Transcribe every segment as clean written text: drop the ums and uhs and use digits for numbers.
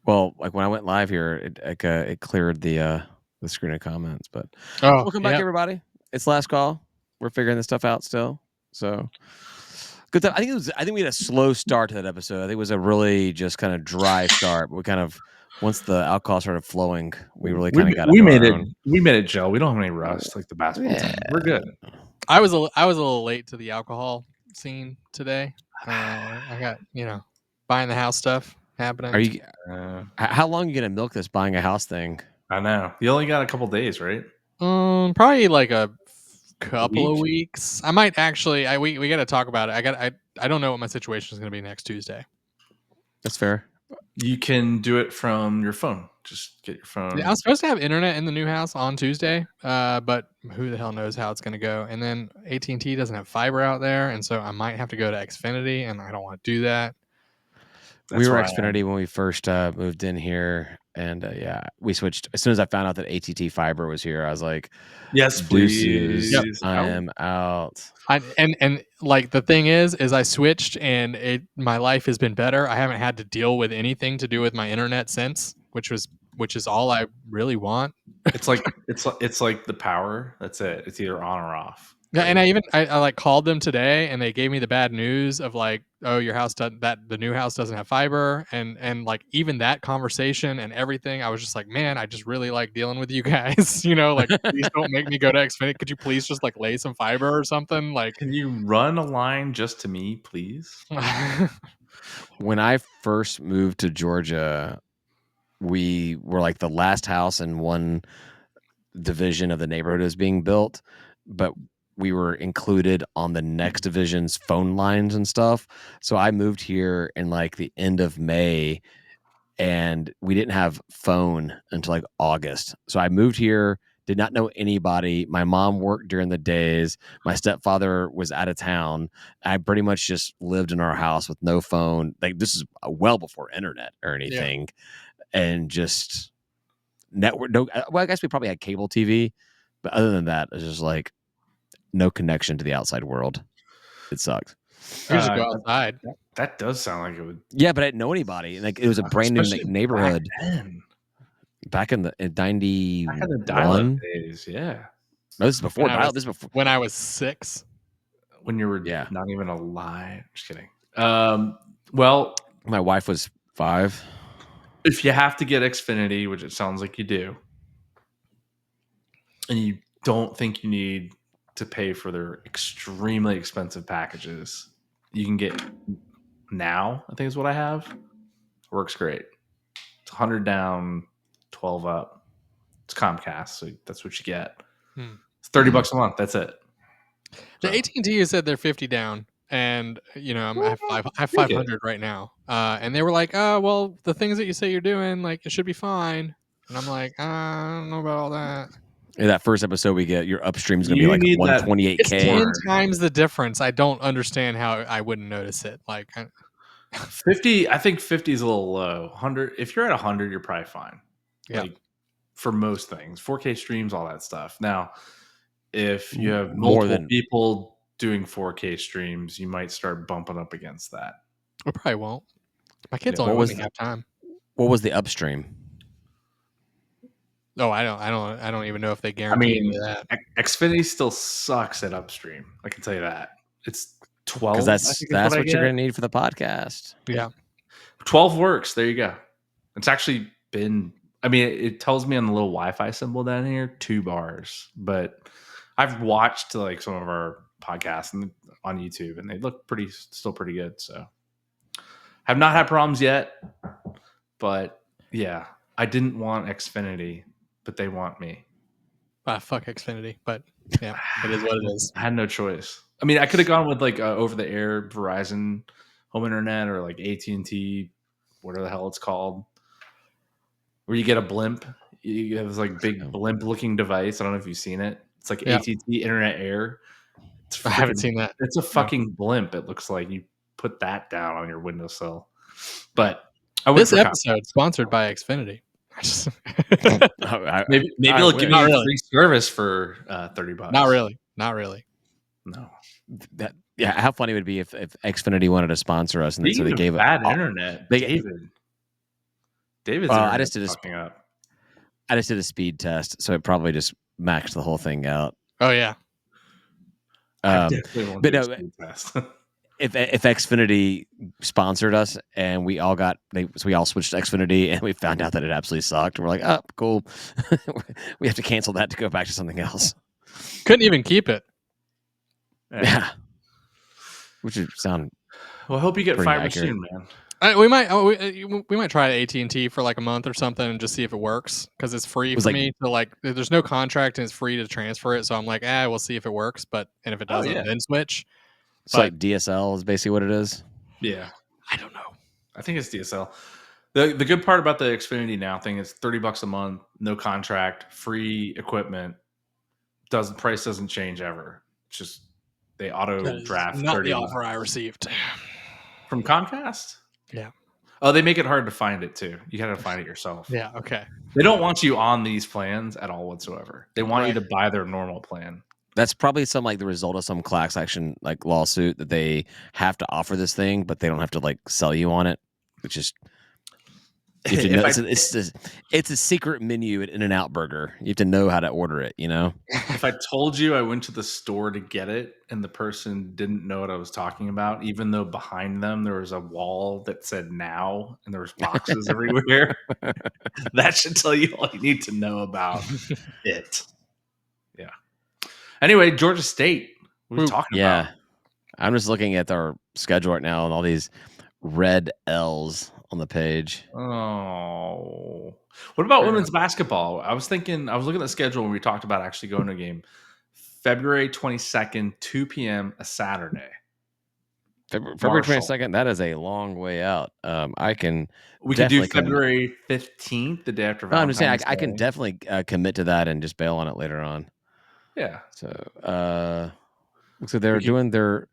Well, like when I went live here, it cleared the screen of comments. But Oh, welcome back, everybody. It's last call. We're figuring this stuff out still. So good stuff. I think we had a slow start to that episode. I think it was a really just kind of dry start. But we kind of once the alcohol started flowing, we really kind of got we into made our it. own. We made it gel. We don't have any rust like the basketball team. We're good. I was a little late to the alcohol scene today. I got buying the house stuff happening. Are you? How long are you gonna milk this buying a house thing? I know. You only got a couple days, right? Probably like a couple of weeks. I might actually. We got to talk about it. I don't know what my situation is going to be next Tuesday. That's fair. You can do it from your phone. Just get your phone. Yeah, I was supposed to have internet in the new house on Tuesday, but who the hell knows how it's going to go? And then AT&T doesn't have fiber out there, and so I might have to go to Xfinity, and I don't want to do that. We were Xfinity when we first moved in here, and we switched as soon as I found out that AT&T fiber was here. I was like, "Yes, please, yep. I am out." And like the thing is I switched, and my life has been better. I haven't had to deal with anything to do with my internet since, which is all I really want. It's like the power. That's it. It's either on or off. Yeah, and I like called them today, and they gave me the bad news of like, oh, your house the new house doesn't have fiber, and like even that conversation and everything, I was just like, man, I just really like dealing with you guys. Like please don't make me go to Xfinity. Could you please just like lay some fiber or something? Like, can you run a line just to me, please? When I first moved to Georgia, we were like the last house in one division of the neighborhood was being built, but we were included on the next division's phone lines and stuff. So I moved here in like the end of May, and we didn't have phone until like August. So I moved here, did not know anybody. My mom worked during the days. My stepfather was out of town. I pretty much just lived in our house with no phone. Like this is well before internet or anything. Yeah. And just network. No, well, I guess we probably had cable TV, but other than that, it's just like no connection to the outside world. It sucks. You just go outside. That does sound like it would. Yeah, but I didn't know anybody. Like it was a brand new neighborhood. Back in the 91 days, yeah. No, this is before dial. This is before when I was 6. When you were not even alive. Just kidding. Well, my wife was 5. If you have to get Xfinity, which it sounds like you do, and you don't think you need to pay for their extremely expensive packages, you can get Now, I think is what I have. Works great. It's 100 down, 12 up. It's Comcast, so that's what you get. It's $30 a month. That's it. The AT&T said they're 50 down, and I have 500 right now. And they were like, "Oh, well, the things that you say you're doing, like it should be fine." And I'm like, I don't know about all that. In that first episode we get, your upstream is going to be like 128K. It's 10 times the difference. I don't understand how I wouldn't notice it. Like 50, I think 50 is a little low. 100, if you're at 100, you're probably fine. Yeah. Like for most things, 4K streams, all that stuff. Now, if you have multiple people doing 4K streams, you might start bumping up against that. I probably won't. My kids only have time. What was the upstream? Oh, I don't even know if they guarantee me that. Xfinity still sucks at upstream. I can tell you that. It's 12. Because that's what you're going to need for the podcast. Yeah. 12 works. There you go. It's actually been, it tells me on the little Wi-Fi symbol down here, 2 bars. But I've watched like some of our podcasts on YouTube, and they look still pretty good. So have not had problems yet. But yeah, I didn't want Xfinity, but they want me. Fuck Xfinity, but yeah, it is what it is. I had no choice. I could have gone with like over-the-air Verizon home internet or like AT&T, whatever the hell it's called, where you get a blimp. You have this like big blimp-looking device. I don't know if you've seen it. It's like AT&T Internet Air. I haven't seen that. It's a fucking blimp. It looks like you put that down on your windowsill. But this episode is sponsored by Xfinity. maybe they'll give you a free service for $30. Not really. No. How funny would it be if Xfinity wanted to sponsor us, and so they gave bad internet. David's Well, I internet just did fucking up. a speed test, so it probably just maxed the whole thing out. Oh yeah. I definitely won't but do a no, speed test. if Xfinity sponsored us and we all switched to Xfinity and we found out that it absolutely sucked, we're like, oh, cool. We have to cancel that to go back to something else. Couldn't even keep it. Yeah. Which would sound Well, I hope you get pretty fiber accurate. soon, man. We might try AT&T for like a month or something and just see if it works, because it's free was for like- me to like. There's no contract and it's free to transfer it. So I'm like, we'll see if it works. And if it doesn't, yeah. then switch. It's like DSL is basically what it is. Yeah. I don't know. I think it's DSL. The good part about the Xfinity Now thing is $30 a month, no contract, free equipment. Price doesn't change ever. It's just they auto That is draft not 30 the offer I received. from Comcast. Yeah. Oh, they make it hard to find it too. You got to find it yourself. Yeah. Okay. They don't want you on these plans at all whatsoever. They want you Right. to buy their normal plan. That's probably some like the result of some class action like lawsuit that they have to offer this thing, but they don't have to like sell you on it, which is you have to know, it's a secret menu at In-N-Out Burger. You have to know how to order it, you know? If I told you I went to the store to get it and the person didn't know what I was talking about, even though behind them there was a wall that said now and there was boxes everywhere, that should tell you all you need to know about it. Yeah. Anyway, Georgia State. What are we talking about? I'm just looking at our schedule right now and all these red L's on the page. Oh. What about women's basketball? I was looking at the schedule when we talked about actually going to a game. February 22nd, 2 p.m., a Saturday. February Marshall. 22nd, that is a long way out. We could do February 15th, the day after Valentine's I'm just saying, I Day. can definitely commit to that and just bail on it later on. Yeah. So they're doing their.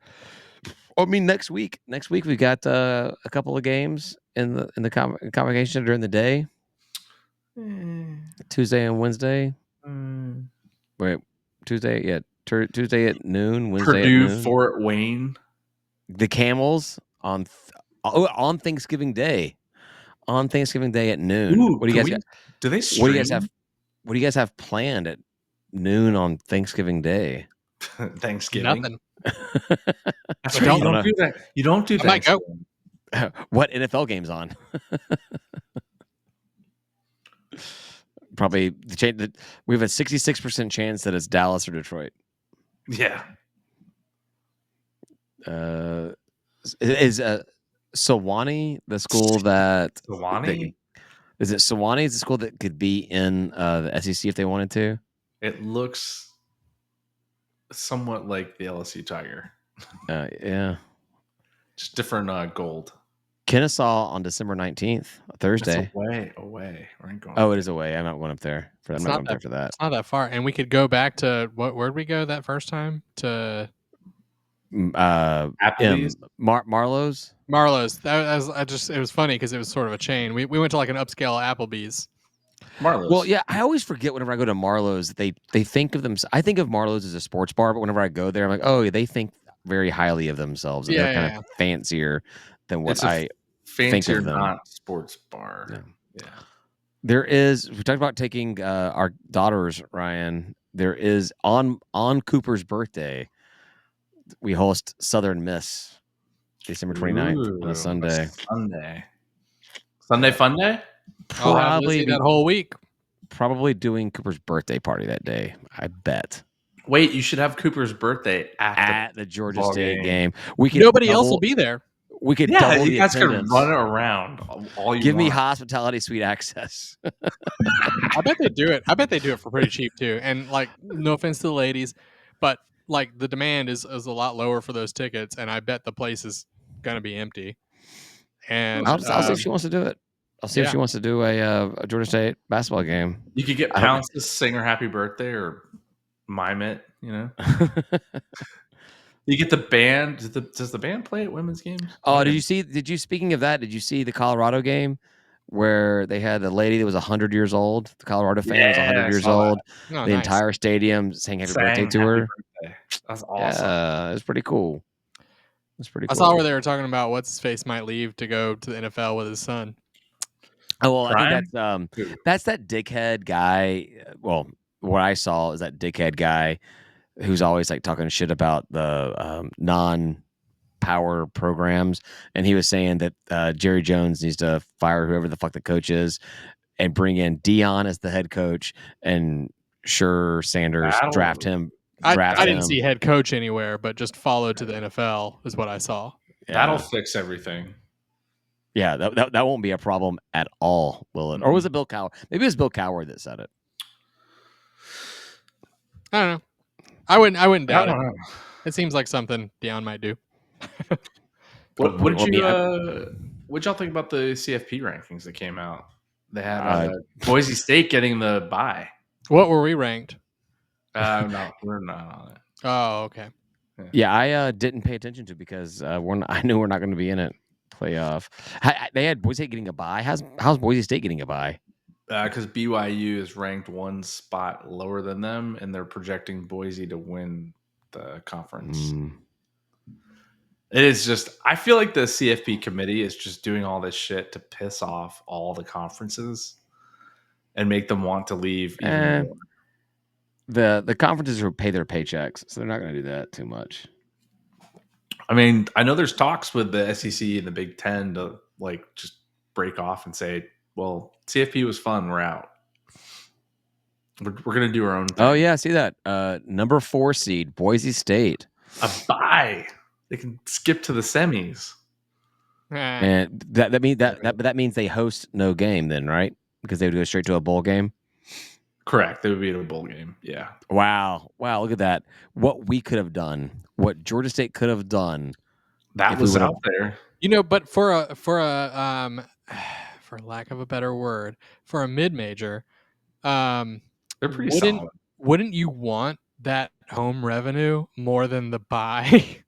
I mean, next week we got a couple of games in the convocation during the day. Tuesday and Wednesday. Wait, Tuesday, yeah, Tuesday at noon. Wednesday Purdue, at noon. Fort Wayne. The Camels on Thanksgiving Day. On Thanksgiving Day at noon. Ooh, what do you guys got? Do they stream? What do you guys have planned at noon on Thanksgiving Day? Thanksgiving. Nothing. That's right. You don't do that. You don't do Thanksgiving. What NFL game's on? Probably we have a 66% chance that it's Dallas or Detroit. Yeah. Is Sewanee the school that Sewanee? Is it Sewanee? Is the school that could be in the SEC if they wanted to? It looks somewhat like the LSU Tiger. Yeah. Just different gold. Kennesaw on December 19th, Thursday. It's away. We ain't going. Oh, it is away. I'm not going up there. I'm not going up there for that. It's not that far, and we could go back to where'd we go that first time? To Applebee's? Marlowe's. Marlowe's. It was funny because it was sort of a chain. We went to like an upscale Applebee's. Marlowe's. Well, yeah, I always forget whenever I go to Marlowe's that they think of them. I think of Marlowe's as a sports bar, but whenever I go there, I'm like, oh, they think very highly of themselves, and they're kind of fancier than what I think of them. Not sports bar. Yeah. There is. We talked about taking our daughters, Ryan. There is on Cooper's birthday, we host Southern Miss, December 29th on a Sunday. Sunday fun day. Probably that whole week. Probably doing Cooper's birthday party that day. I bet. Wait, you should have Cooper's birthday at the Georgia State game. Nobody else will be there. We could double you the guys attendance. Could run around all you Give want. me hospitality suite access. I bet they do it. I bet they do it for pretty cheap too. And like, no offense to the ladies, but like the demand is a lot lower for those tickets, and I bet the place is gonna be empty. And I'll see if she wants to do it. I'll see if she wants to do a Georgia State basketball game. You could get Pounce to sing her happy birthday or mime it, you know. You get the band. Does the band play at women's games? Oh, speaking of that, did you see the Colorado game where they had a lady that was 100 years old? The Colorado fan was 100 years old. Oh, the entire stadium sang happy birthday to her. That's awesome. Yeah, it was pretty cool. I saw where they were talking about what's his face might leave to go to the NFL with his son. Oh, well, I think Prime? that's that dickhead guy. Well, what I saw is that dickhead guy who's always like talking shit about the non-power programs, and he was saying that Jerry Jones needs to fire whoever the fuck the coach is and bring in Dion as the head coach, and sure Sanders draft him. I Draft didn't him. see head coach anywhere, but just followed to the NFL is what I saw. That'll Yeah. fix everything. Yeah, that won't be a problem at all, will it? Or was it Bill Cowher? Maybe it was Bill Cowher that said it. I don't know. I wouldn't doubt I it. don't know. It seems like something Dion might do. What Well, did I what'd y'all think about the CFP rankings that came out? They had Uh, Boise State getting the bye. What were we ranked? No, we're not on it. Oh, okay. Yeah, I didn't pay attention to because I knew we're not going to be in it playoff. They had Boise State getting a bye. How's Boise State getting a bye? Because BYU is ranked one spot lower than them, and they're projecting Boise to win the conference. It is just, I feel like the CFP committee is just doing all this shit to piss off all the conferences and make them want to leave even more. The conferences will pay their paychecks, so they're not going to do that too much. I mean, I know there's talks with the SEC and the Big Ten to like just break off and say, well, CFP was fun, we're out. We're going to do our own thing. Oh, yeah, see that. Number 4 seed, Boise State. A bye. They can skip to the semis. And that means they host no game then, right? Because they would go straight to a bowl game. Correct. They would be at a bowl game. Yeah. Wow. Look at that. What we could have done. What Georgia State could have done. That was out there. But for a for lack of a better word, for a mid-major, they're pretty solid. Wouldn't you want that home revenue more than the bye?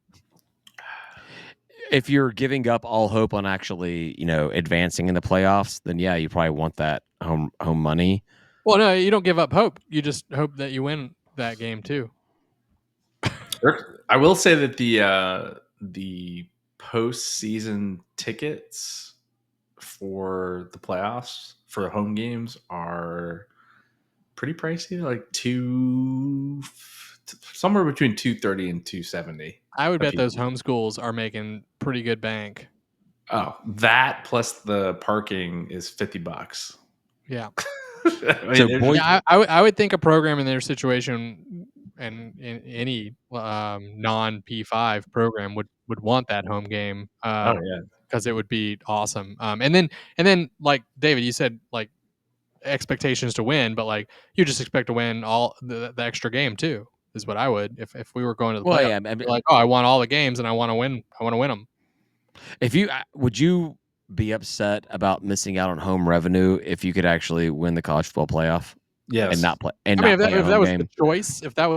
If you're giving up all hope on actually, advancing in the playoffs, then yeah, you probably want that home money. Well, no, you don't give up hope. You just hope that you win that game too. I will say that the postseason tickets for the playoffs for home games are pretty pricey, like somewhere between $230 and $270. I would bet those home schools are making pretty good bank. Oh, that plus the parking is $50. Yeah. I would think a program in their situation and in any non P5 program would want that home game. Because it would be awesome. And then like David, you said like expectations to win, but like you just expect to win all the extra game too. Is what I would if we were going to the playoffs. Yeah, like, I want all the games and I want to win. I want to win them. Would you be upset about missing out on home revenue if you could actually win the college football playoff? Yes, and not play. And if that was the choice, if that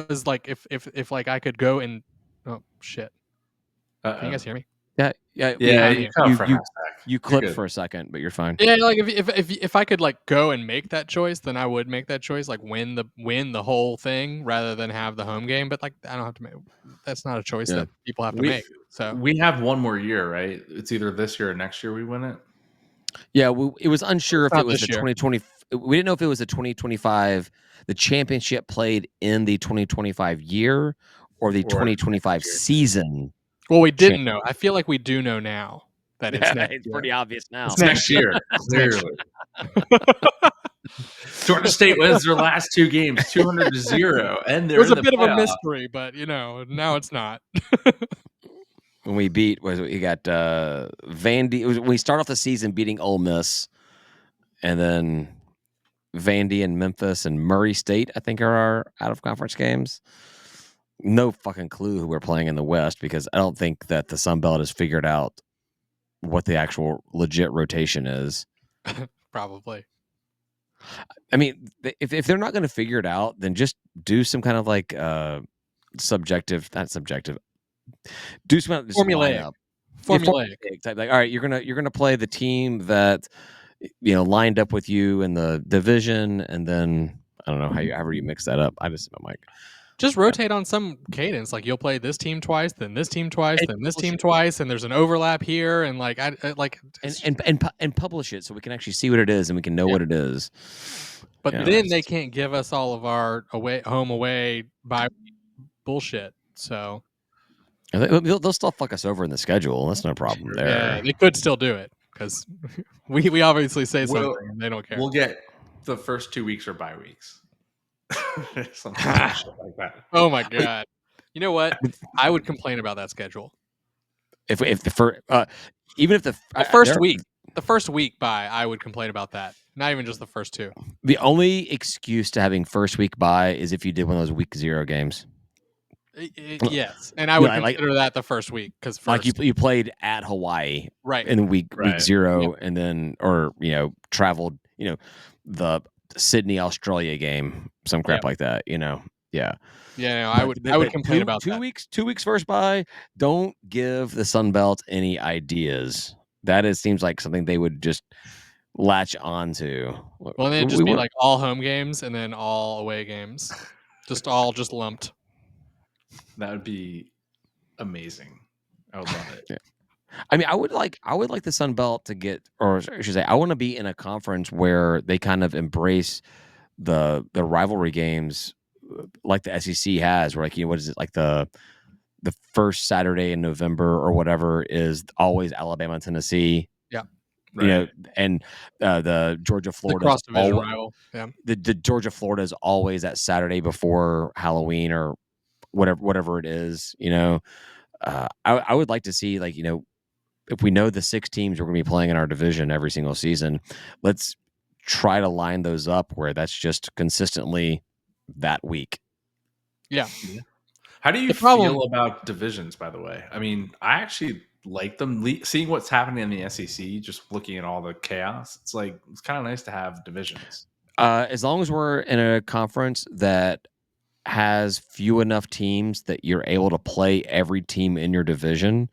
was like if like I could go and can you guys hear me? Yeah. You clipped for a second, but you're fine. Yeah, like if I could like go and make that choice, then I would make that choice, like win the whole thing rather than have the home game. But like I don't have to make. That's not a choice that people have to make. So we have one more year, right? It's either this year or next year we win it. Yeah, it was unsure if it was the 2020. We didn't know if it was the 2025. The championship played in the 2025 year or the 2025 season. Well, we didn't know. I feel like we do know now that it's pretty obvious now. It's next year, clearly. Georgia State wins their last 2 games, 200-0, and it was a bit of a mystery, but now it's not. When we got Vandy. We start off the season beating Ole Miss, and then Vandy and Memphis and Murray State, I think, are our out of conference games. No fucking clue who we're playing in the West because I don't think that the Sun Belt has figured out what the actual legit rotation is. Probably. I mean, if they're not going to figure it out, then just do some kind of like subjective, not subjective. Do some kind of formulaic type. Like, all right, you're gonna play the team that lined up with you in the division, and then I don't know however you mix that up. I just hit my mic. Just rotate on some cadence. Like you'll play this team twice, then this team twice, then this team twice, and there's an overlap here, and like I like and publish it so we can actually see what it is and we can know what it is. But You know, then they can't give us all of our home away by bullshit. So they'll still fuck us over in the schedule. That's no problem there. yeah, they could still do it because we obviously say something and they don't care. We'll get the first 2 weeks or bye weeks. some shit like that. Oh my god! You know what? I would complain about that schedule. If the first, even if the first week bye, I would complain about that. Not even just the first two. The only excuse to having first week bye is if you did one of those week 0 games. Yes, and I would consider that the first week because like you played at Hawaii right in week 0, and then traveled the Sydney Australia game, some crap like that. No, I would complain about 2 weeks. 2 weeks first bye. Don't give the Sun Belt any ideas. Seems like something they would just latch onto. Well, then it'd just be like all home games and then all away games, just lumped. That would be amazing. I would love it. Yeah. I mean, I would like the Sun Belt to get, or I should say, I want to be in a conference where they kind of embrace the rivalry games, like the SEC has, where like what is it, like the first Saturday in November or whatever is always Alabama and Tennessee. Yeah. Right. And the Georgia Florida cross-division rival. Yeah. The Georgia Florida is always that Saturday before Halloween or whatever it is. I would like to see, like, if we know the 6 teams we're going to be playing in our division every single season, let's try to line those up where that's just consistently that week. Yeah. How do you feel about divisions, by the way? I mean, I actually like them. Seeing what's happening in the SEC, just looking at all the chaos, it's kind of nice to have divisions. As long as we're in a conference that has few enough teams that you're able to play every team in your division,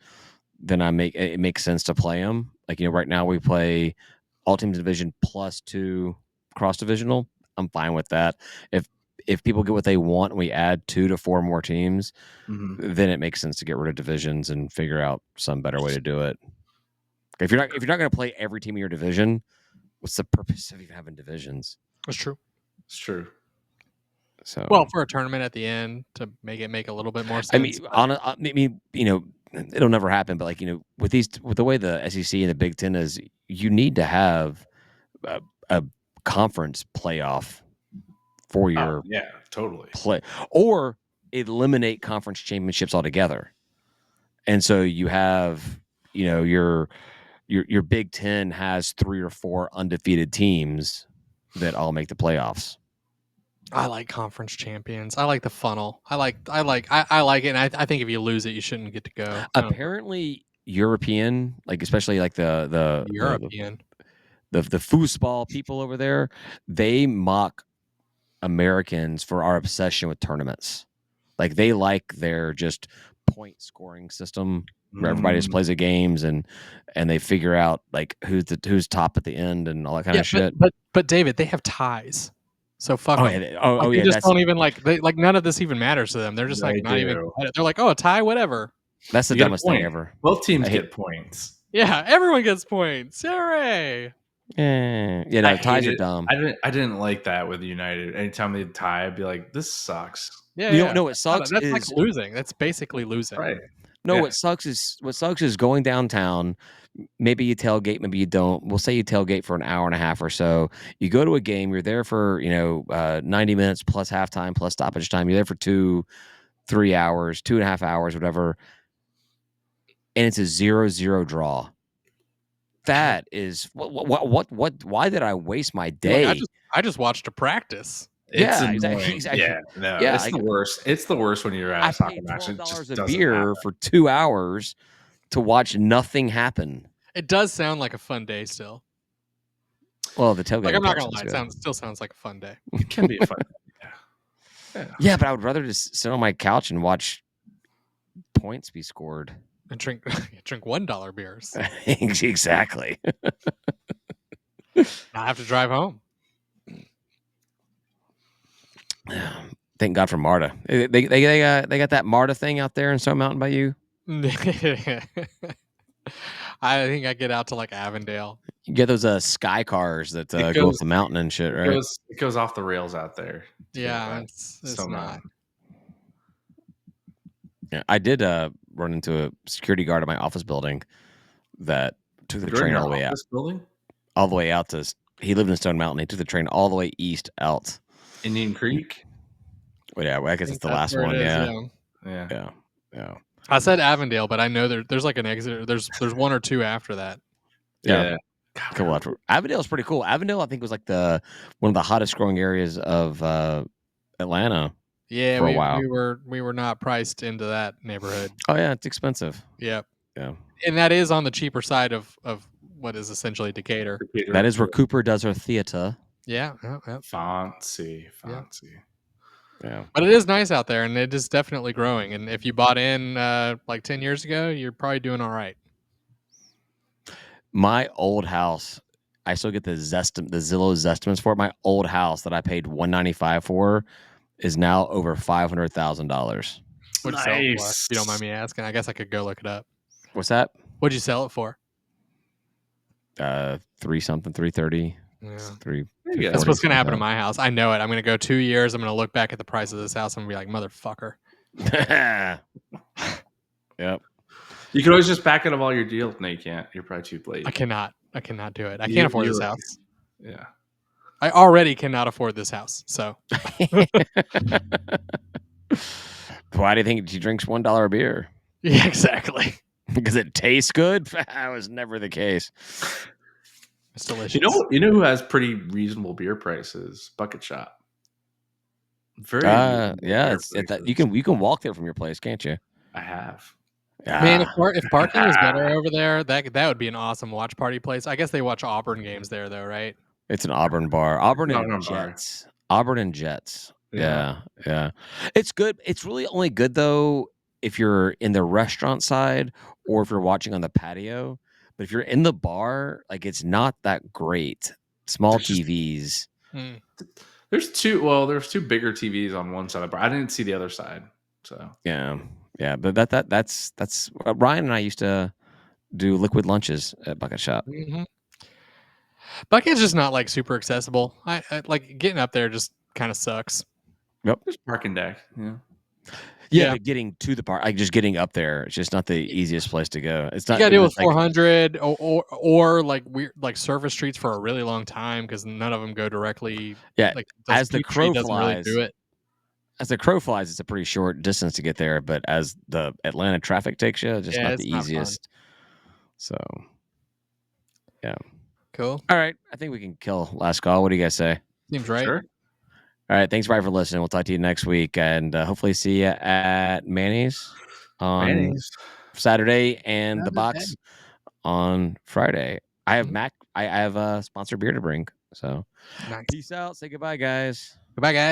then it makes sense to play them. Like, right now we play all teams in division plus 2 cross divisional. I'm fine with that. If people get what they want and we add 2 to 4 more teams, then it makes sense to get rid of divisions and figure out some better way to do it. If you're not going to play every team in your division, what's the purpose of even having divisions? That's true. It's true. So, well, for a tournament at the end to make a little bit more sense. It'll never happen. But with the way the SEC and the Big Ten is, you need to have a conference playoff for your play, or eliminate conference championships altogether. And so you have your Big Ten has 3 or 4 undefeated teams that all make the playoffs. I like conference champions. I like the funnel. I like it. And I think if you lose it, you shouldn't get to go. Apparently, European, especially the European, the foosball people over there, they mock Americans for our obsession with tournaments. Like, they like their just point scoring system where everybody just plays the games and they figure out who's top at the end and all that kind of shit. But David, they have ties. So fuck them. They just don't even none of this even matters to them. They're just not even. They're like, oh, a tie, whatever. That's the dumbest thing ever. Both teams get points. Yeah, everyone gets points. Hooray! Ties are dumb. I didn't like that with United. Anytime they tie, I'd be like, this sucks. Yeah, no, what sucks that's like losing. That's basically losing. Right. No, what sucks is going downtown. Maybe you tailgate, maybe you don't. We'll say you tailgate for an hour and a half or so. You go to a game, you're there for 90 minutes plus halftime plus stoppage time. You're there for 2-3 hours, 2.5 hours, whatever, and it's a 0-0 draw. That is what? Why did I waste my day? I just watched a practice. Exactly. Yeah, no, it's the worst. It's the worst when you're at a soccer match. I paid $12 a beer for 2 hours to watch nothing happen. It does sound like a fun day still. Well, the tailgate. I'm not gonna lie, it still sounds like a fun day. It can be a fun day. Yeah, but I would rather just sit on my couch and watch points be scored and drink $1 beers. Exactly. I have to drive home. Thank God for MARTA. They got that MARTA thing out there in Stone Mountain by you. I think I get out to like Avondale. You get those sky cars that go up goes- the mountain and shit, right? It goes off the rails out there. to get Yeah, back. it's So not. Yeah, I did run into a security guard at my office building that took the You're in train your all the way out. office building? All the way out to. He lived in Stone Mountain. He took the train all the way east out. Indian Creek? Well, yeah, I guess it's the last one. Yeah. I said Avondale, but I know there's like an exit. There's one or two after that. Yeah. Couple after Avondale is pretty cool. Avondale, I think, was like one of the hottest growing areas of Atlanta. Yeah, for a while. we were not priced into that neighborhood. Oh yeah, it's expensive. Yep. Yeah. And that is on the cheaper side of what is essentially Decatur. That is where Cooper does her theater. Yeah. Fancy. Yeah. But it is nice out there, and it is definitely growing. And if you bought in like 10 years ago, you're probably doing all right. My old house, I still get the Zillow Zestimates for it. My old house that I paid $195 for is now over $500,000. What'd you sell it for? If you don't mind me asking, I guess I could go look it up. What's that? What'd you sell it for? 330. Yeah. That's what's gonna happen to my house. I know it. I'm gonna go 2 years. I'm gonna look back at the price of this house. I'm gonna be like, motherfucker. Yep. You can always just back out of all your deals. No, you can't. You're probably too late. I cannot do it. I can't afford this house. Yeah. I already cannot afford this house. So why do you think she drinks $1 beer? Yeah, exactly. Because it tastes good? That was never the case. It's delicious. You know who has pretty reasonable beer prices? Bucket Shop. Very yeah, you can walk there from your place, can't you? I have. Man, if parking was better over there, that would be an awesome watch party place. I guess they watch Auburn games there though, right? It's an Auburn bar. Auburn and Jets. Yeah. It's good. It's really only good though if you're in the restaurant side or if you're watching on the patio. But if you're in the bar, like it's not that great. Small TVs. There's two bigger TVs on one side of the bar. I didn't see the other side. So yeah. But that's Ryan and I used to do liquid lunches at Bucket Shop. Mm-hmm. Bucket's just not like super accessible. I like getting up there just kind of sucks. Yep. There's parking deck. Yeah, but getting to the park, like just getting up there, it's just not the easiest place to go. It's not. You gotta deal with 400 or like weird like surface streets for a really long time because none of them go directly. Yeah, like, as the crow doesn't flies, really do it. As the crow flies, it's a pretty short distance to get there. But as the Atlanta traffic takes you, just not the easiest. So, yeah. Cool. All right, I think we can kill last call. What do you guys say? Seems right. Sure. All right, thanks, Brian, for listening. We'll talk to you next week, and hopefully see you at Manny's on Saturday and the box on Friday. I have I have a sponsored beer to bring. So, nice. Peace out. Say goodbye, guys. Goodbye, guys.